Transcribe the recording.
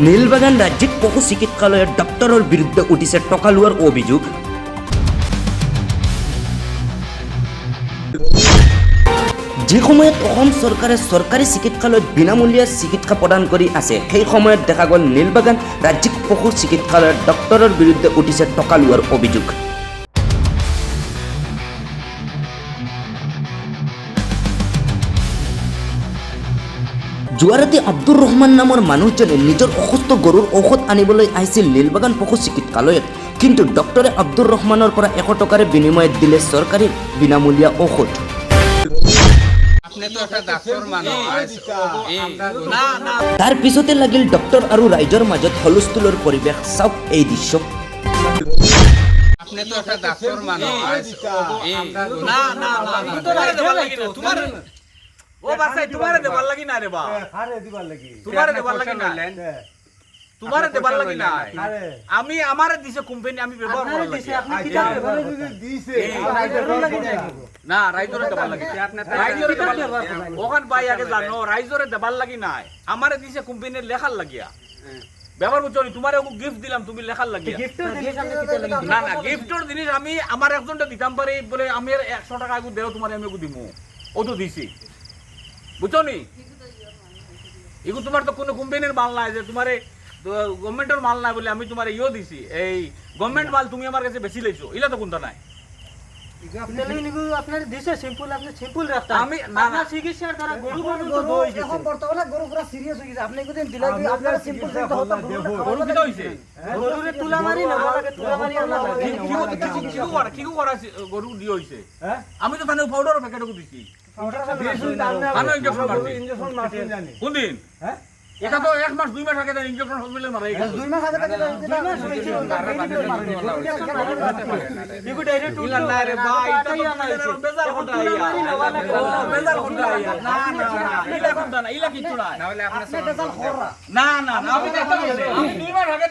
নীলবাগান রাজ্যিক পশু চিকিৎসালয়ের ডক্টরের বিরুদ্ধে উঠিছে টকা লোৱাৰ অভিযোগ। যে সময়ত অসম চৰকাৰে চৰকাৰী চিকিৎসালয়ত বিনামূলীয়া চিকিৎসা প্ৰদান কৰি আছে, সেই সময়ত দেখা গ'ল নীলবাগান ৰাজ্যিক পশু চিকিৎসালয়ৰ ডক্টৰৰ বিৰুদ্ধে উঠিছে টকা লোৱাৰ অভিযোগ। যোৱা ৰাতি আব্দুৰ ৰহমান নামৰ মানুহজনে নিজৰ অসুস্থ গৰুৰ ঔষধ আনিবলৈ আহিছিল নীলবাগান পশু চিকিৎসালয়ত, কিন্তু ডক্টৰে আব্দুৰ ৰহমানৰ পৰা 100 টকাৰ বিনিময়ত দিলে চৰকাৰী বিনামূলীয়া ঔষধ। তাৰ পিছতে লাগিল ডক্টৰ আৰু ৰাইজৰ মাজত হলস্থুলৰ পৰিৱেশ। চাওক এই দৃশ্য। আমি আমারে দিছে কোম্পানি, আমি ব্যবহার করা লাগি না, রাইজরে দেবার লাগি, রাইজরে দেবার লাগি ওখান পাই আগে জানো, রাইজরে দেবার লাগি নাই, আমারে দিছে কোম্পানির লেখার লাগিয়া ব্যবহার করছো। তোমার গিফট দিলাম, তুমি লেখার লাগিয়া না না, গিফটের জিনিস আমি আমার একজনটা দিতাম পারি বলে আমি 100 টাকা আগু দেও, তোমার আমি দিমু, ও তো দিছি, বুঝছো নি? এগুলো তোমার তো কোনো কোম্পানির মাল নাই যে তোমারে গভর্নমেন্টের মাল নাই বলে আমি তোমার ইও দিছি, এই গভর্নমেন্ট মাল তুমি আমার কাছে বেশি লইছো, ইলা তো কোনটা নাই। আপনার দিছে সিম্পল, আপনি সিম্পল রাস্তা আমি না না চিকিৎসার দ্বারা গরু এখন বর্তমানে গরু পুরা সিরিয়াস হয়ে গেছে। আপনি কোদিন দিলে কি আপনারা সিম্পল দিতে হতো? গরু কি হইছে? গরুরে তুলা মারি না লাগে, তুলা মারি না লাগে কি করা গরু দি হইছে? আমি তো মানে পাউডার প্যাকেট দিছি, আমি ইনজেকশন মারছি। কোন দিন? এটা তো 1 মাস 2 মাস আগে ইনজেকশন হসপিটালে মারা গেছে। 2 মাস আগে থেকে 2 মাস হয়েছে। ইগো ডাইরেক্ট ইলা না রে ভাই, এটা তো বেজার কোনটা আইয়া, বেজার কোনটা আইয়া, না না না, ইলা কোনটা না, ইলা কিছু না, আপনি বেজাল খরা না না না, আমি দেখতে গেছি 2 মাস আগে